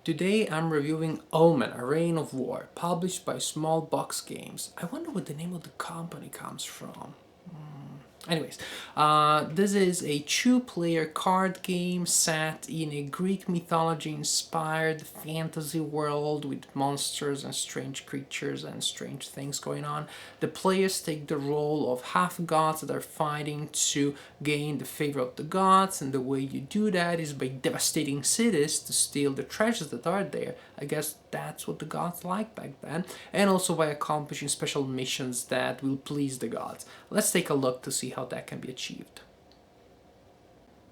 Today I'm reviewing Omen, A Reign of War, published by Small Box Games. I wonder what the name of the company comes from. Anyways, this is a two-player card game set in a Greek mythology-inspired fantasy world with monsters and strange creatures and strange things going on. The players take the role of half-gods that are fighting to gain the favor of the gods, and the way you do that is by devastating cities to steal the treasures that are there. I guess that's what the gods liked back then, and also by accomplishing special missions that will please the gods. Let's take a look to see how that can be achieved.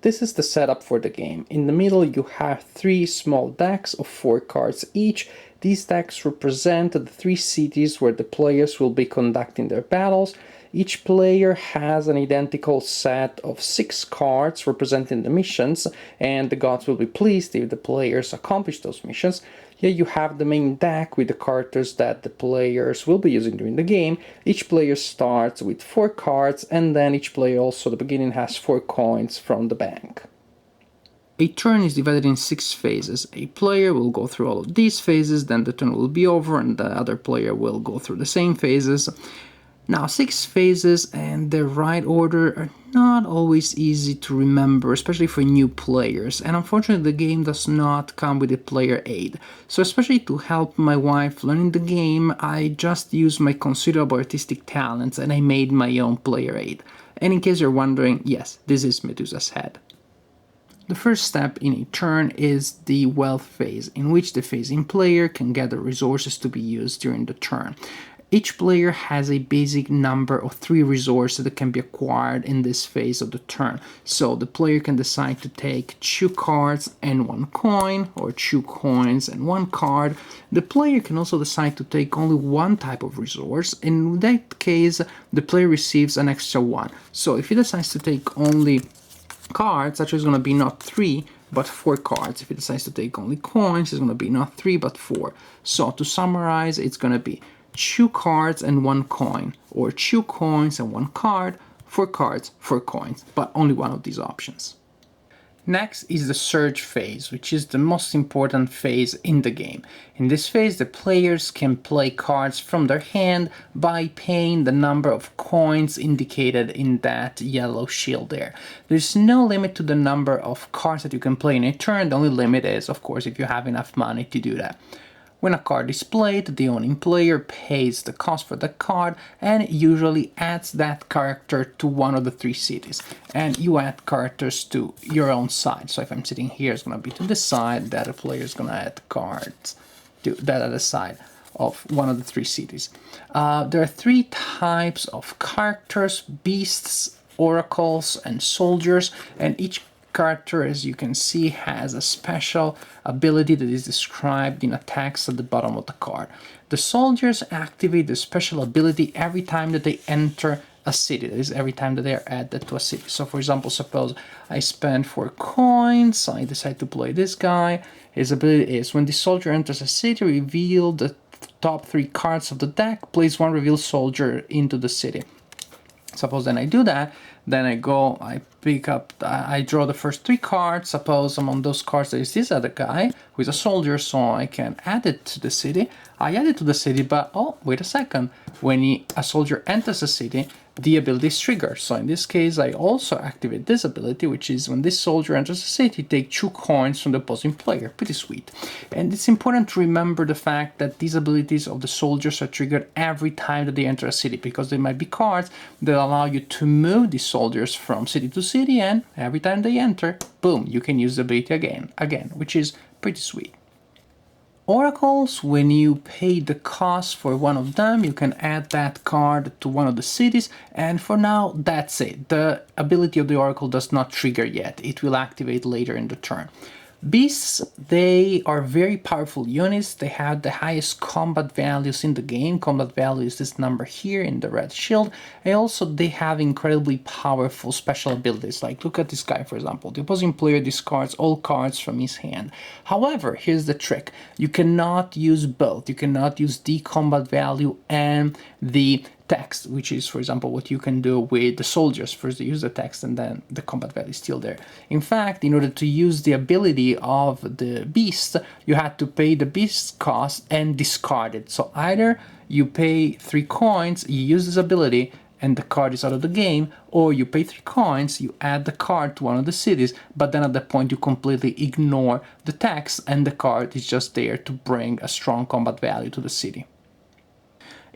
This is the setup for the game. In the middle you have three small decks of 4 cards each. These decks represent the 3 cities where the players will be conducting their battles. Each player has an identical set of 6 cards representing the missions, and the gods will be pleased if the players accomplish those missions. Here you have the main deck with the characters that the players will be using during the game. Each player starts with 4 cards, and then each player also at the beginning has 4 coins from the bank. A turn is divided in 6 phases. A player will go through all of these phases, then the turn will be over, and the other player will go through the same phases. Now, 6 phases and their right order are not always easy to remember, especially for new players, and unfortunately the game does not come with a player aid. So especially to help my wife learning the game, I just used my considerable artistic talents and I made my own player aid. And in case you're wondering, yes, this is Medusa's head. The first step in a turn is the wealth phase, in which the phasing player can gather resources to be used during the turn. Each player has a basic number of 3 resources that can be acquired in this phase of the turn. So the player can decide to take 2 cards and 1 coin, or 2 coins and 1 card. The player can also decide to take only one type of resource. In that case, the player receives an extra 1. So if he decides to take only cards, actually it's going to be not 3, but 4 cards. If he decides to take only coins, it's going to be not 3, but 4. So to summarize, it's going to be 2 cards and 1 coin, or 2 coins and 1 card, 4 cards, 4 coins, but only one of these options. Next is the surge phase, which is the most important phase in the game. In this phase, the players can play cards from their hand by paying the number of coins indicated in that yellow shield there. There's no limit to the number of cards that you can play in a turn. The only limit is, of course, if you have enough money to do that. When a card is played, the owning player pays the cost for the card and usually adds that character to one of the 3 cities. And you add characters to your own side. So if I'm sitting here, it's going to be to this side, the other player is going to add cards to that other side of one of the 3 cities. There are 3 types of characters: beasts, oracles, and soldiers, and each character, as you can see, has a special ability that is described in a text at the bottom of the card. The soldiers activate the special ability every time that they enter a city. That is, every time that they are added to a city. So for example, suppose I spend 4 coins, I decide to play this guy. His ability is, when the soldier enters a city, reveal the top 3 cards of the deck, place 1 revealed soldier into the city. Suppose then I do that, then I go, I pick up, I draw the first 3 cards. Suppose among those cards there is this other guy who is a soldier, so I can add it to the city. I add it to the city, but oh, wait a second. When a soldier enters a city, the ability is triggered. So in this case, I also activate this ability, which is when this soldier enters a city, take 2 coins from the opposing player. Pretty sweet. And it's important to remember the fact that these abilities of the soldiers are triggered every time that they enter a city, because there might be cards that allow you to move these soldiers from city to city, and every time they enter, boom, you can use the ability again, which is pretty sweet. Oracles, when you pay the cost for one of them, you can add that card to one of the cities, and for now, that's it. The ability of the Oracle does not trigger yet. It will activate later in the turn. Beasts, they are very powerful units. They have the highest combat values in the game. Combat value is this number here in the red shield. And also they have incredibly powerful special abilities. Like, look at this guy, for example. The opposing player discards all cards from his hand. However, here's the trick. You cannot use both. You cannot use the combat value and the text, which is, for example, what you can do with the soldiers. First, they use the text, and then the combat value is still there. In fact, in order to use the ability of the beast, you had to pay the beast's cost and discard it. So either you pay 3 coins, you use this ability, and the card is out of the game, or you pay 3 coins, you add the card to one of the cities, but then at that point you completely ignore the text, and the card is just there to bring a strong combat value to the city.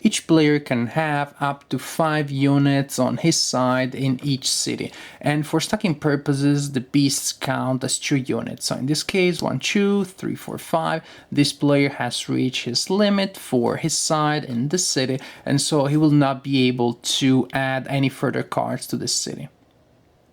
Each player can have up to 5 units on his side in each city, and for stacking purposes the beasts count as 2 units. So in this case 1, 2, 3, 4, 5, this player has reached his limit for his side in this city, and so he will not be able to add any further cards to this city.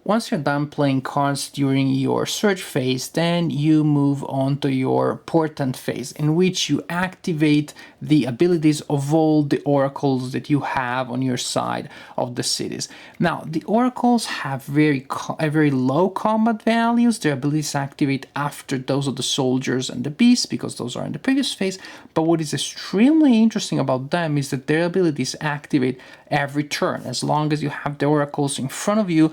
Once you're done playing cards during your search phase, then you move on to your portent phase, in which you activate the abilities of all the oracles that you have on your side of the cities. Now, the oracles have very low combat values. Their abilities activate after those of the soldiers and the beasts, because those are in the previous phase. But what is extremely interesting about them is that their abilities activate every turn. As long as you have the oracles in front of you,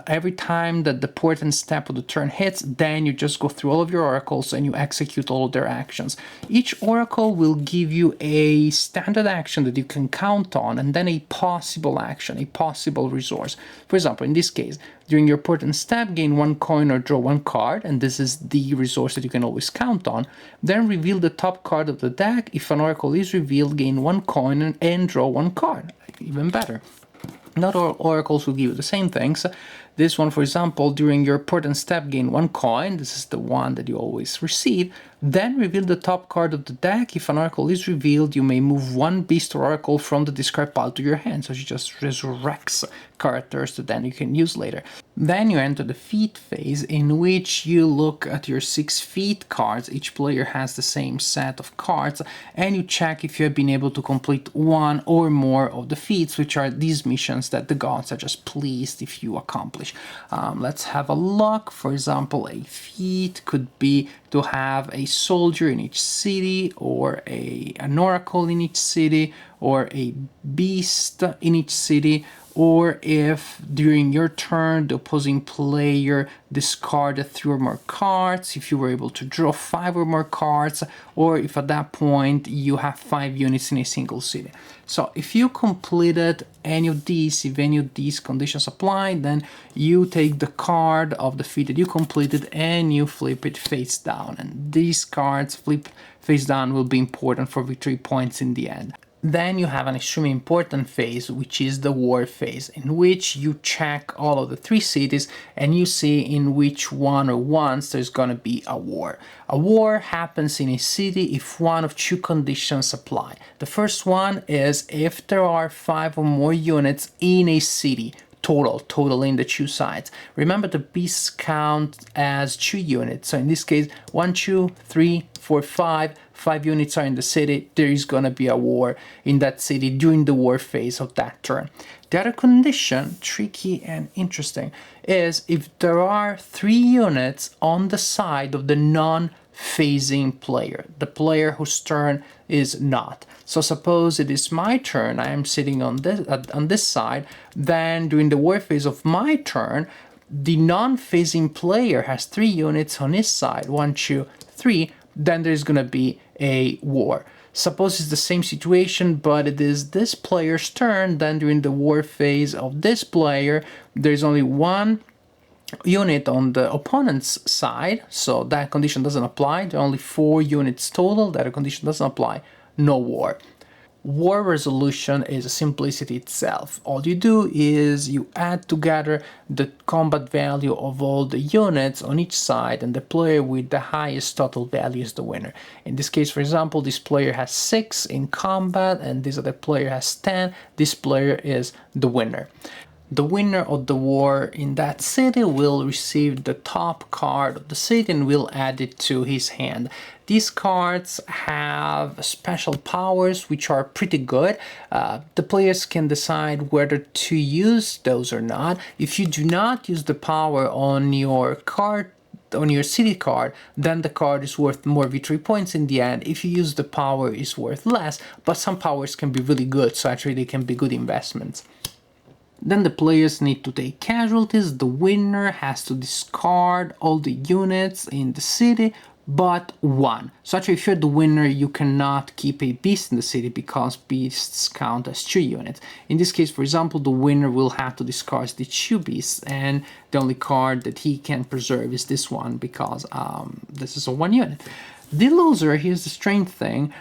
every time that the portent step of the turn hits, then you just go through all of your oracles and you execute all of their actions. Each oracle will give you a standard action that you can count on, and then a possible action, a possible resource. For example, in this case, during your portent step, gain 1 coin or draw 1 card, and this is the resource that you can always count on. Then reveal the top card of the deck. If an oracle is revealed, gain 1 coin and draw 1 card. Even better. Not all oracles will give you the same things. This one, for example, during your portent step, gain 1 coin. This is the one that you always receive. Then reveal the top card of the deck. If an oracle is revealed, you may move 1 beast or oracle from the discard pile to your hand. So she just resurrects characters that then you can use later. Then you enter the feat phase, in which you look at your 6 feat cards. Each player has the same set of cards, and you check if you have been able to complete 1 or more of the feats, which are these missions that the gods are just pleased if you accomplish. Let's have a look. For example, a feat could be to have a soldier in each city, or an oracle in each city, or a beast in each city, or if during your turn the opposing player discarded 3 or more cards, if you were able to draw 5 or more cards, or if at that point you have 5 units in a single city. So if you completed any of these, if any of these conditions apply, then you take the card of the feat that you completed and you flip it face down. And these cards flip face down will be important for victory points in the end. Then you have an extremely important phase, which is the war phase, in which you check all of the 3 cities and you see in which one or ones there's going to be a war. A war happens in a city if one of 2 conditions apply. The first one is if there are 5 or more units in a city. Total in the 2 sides. Remember, the beasts count as 2 units. So in this case, 1, 2, 3, 4, 5 units are in the city. There is going to be a war in that city during the war phase of that turn. The other condition, tricky and interesting, is if there are 3 units on the side of the non-phasing player, the player whose turn is not. So suppose it is my turn, I am sitting on this side, then during the war phase of my turn, the non-phasing player has 3 units on his side, 1, 2, 3, then there's going to be a war. Suppose it's the same situation, but it is this player's turn, then during the war phase of this player, there's only 1 unit on the opponent's side, so that condition doesn't apply. There are only 4 units total, that condition doesn't apply, no war. War resolution is simplicity itself. All you do is you add together the combat value of all the units on each side, and the player with the highest total value is the winner. In this case, for example, this player has 6 in combat and this other player has 10. This player is the winner. The winner of the war in that city will receive the top card of the city and will add it to his hand. These cards have special powers which are pretty good. The players can decide whether to use those or not. If you do not use the power on your card on your city card, then the card is worth more victory points in the end. If you use the power, it's worth less, but some powers can be really good, so actually they can be good investments. Then the players need to take casualties. The winner has to discard all the units in the city but one. So actually, if you're the winner, you cannot keep a beast in the city because beasts count as 2 units. In this case, for example, the winner will have to discard the 2 beasts, and the only card that he can preserve is this one because this is a 1 unit. The loser, here's the strange thing,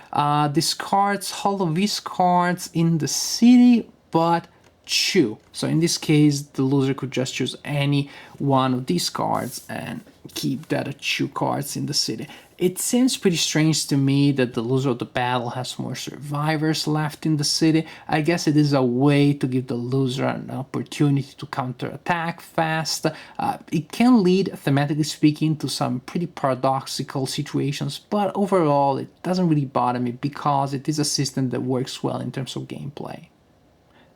discards all of these cards in the city but 2. So in this case, the loser could just choose any one of these cards and keep that 2 cards in the city. It seems pretty strange to me that the loser of the battle has more survivors left in the city. I guess it is a way to give the loser an opportunity to counterattack fast. It can lead, thematically speaking, to some pretty paradoxical situations, but overall it doesn't really bother me because it is a system that works well in terms of gameplay.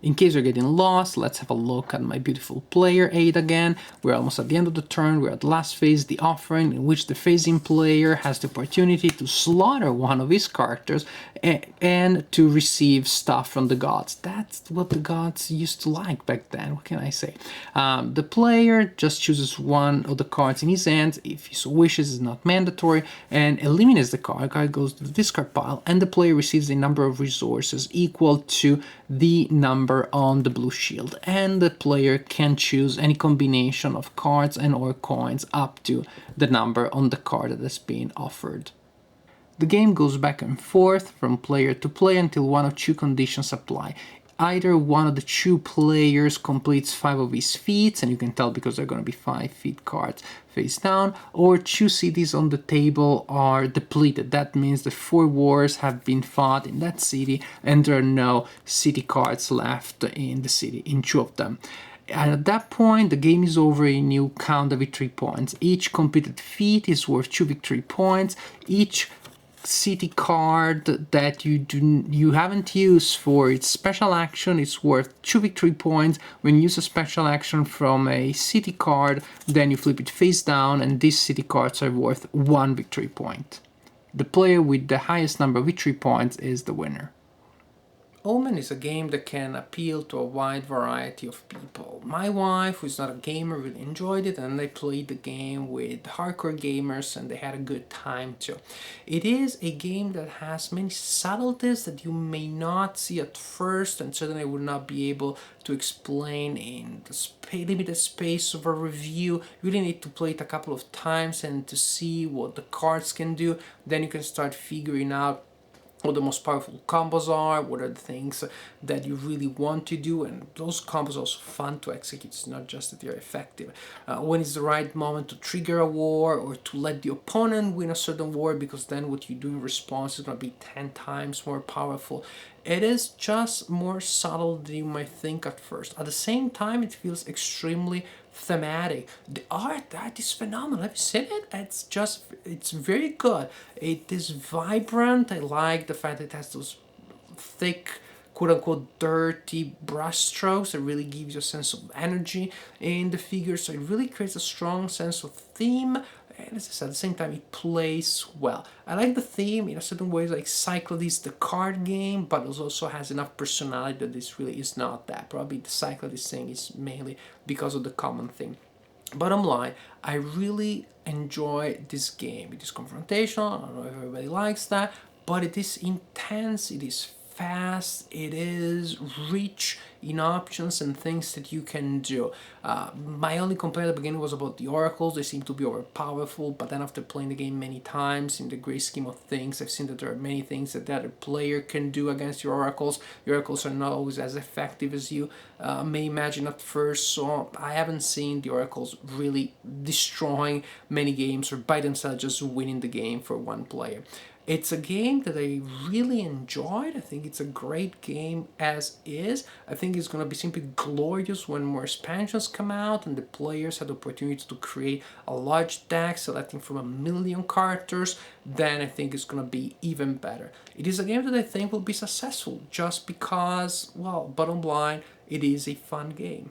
In case you're getting lost, let's have a look at my beautiful player aid again. We're almost at the end of the turn, we're at the last phase, the offering, in which the phasing player has the opportunity to slaughter one of his characters and to receive stuff from the gods. That's what the gods used to like back then, what can I say? The player just chooses one of the cards in his hand, if he so wishes, it's not mandatory, and eliminates the card. The card goes to the discard pile, and the player receives a number of resources equal to the number on the blue shield, and the player can choose any combination of cards and or coins up to the number on the card that has been offered. The game goes back and forth from player to player until one of 2 conditions apply. Either one of the 2 players completes 5 of his feats, and you can tell because they're going to be 5 feat cards face down, or 2 cities on the table are depleted. That means the 4 wars have been fought in that city and there are no city cards left in the city, in 2 of them. And at that point, the game is over and you count the victory points. Each completed feat is worth 2 victory points. Each city card that you haven't used for its special action is worth 2 victory points. When you use a special action from a city card, then you flip it face down and these city cards are worth 1 victory point. The player with the highest number of victory points is the winner. Omen is a game that can appeal to a wide variety of people. My wife, who's not a gamer, really enjoyed it, and they played the game with hardcore gamers and they had a good time too. It is a game that has many subtleties that you may not see at first, and certainly would not be able to explain in the limited space of a review. You really need to play it a couple of times and to see what the cards can do. Then you can start figuring out what the most powerful combos are, what are the things that you really want to do, and those combos are also fun to execute. It's not just that they're effective. When is the right moment to trigger a war or to let the opponent win a certain war, because then what you do in response is going to be 10 times more powerful. It is just more subtle than you might think at first. At the same time, it feels extremely thematic. The art is phenomenal. Have you seen it? It's very good. It is vibrant. I like the fact that it has those thick, quote-unquote dirty brush strokes that really gives you a sense of energy in the figure. So it really creates a strong sense of theme. And as I said, at the same time, it plays well. I like the theme in a certain ways, like Cyclades, the card game, but it also has enough personality that this really is not that. Probably the Cyclades thing is mainly because of the common theme. Bottom line, I really enjoy this game. It is confrontational. I don't know if everybody likes that, but it is intense. It is fast, it is rich in options and things that you can do. My only complaint at the beginning was about the oracles. They seem to be overpowerful, but then after playing the game many times, in the great scheme of things, I've seen that there are many things that the other player can do against your oracles. Your oracles are not always as effective as you may imagine at first, so I haven't seen the oracles really destroying many games or by themselves just winning the game for one player. It's a game that I really enjoyed. I think it's a great game as is. I think it's going to be simply glorious when more expansions come out and the players have the opportunity to create a large deck selecting from 1 million characters. Then I think it's going to be even better. It is a game that I think will be successful just because, well, bottom line, it is a fun game.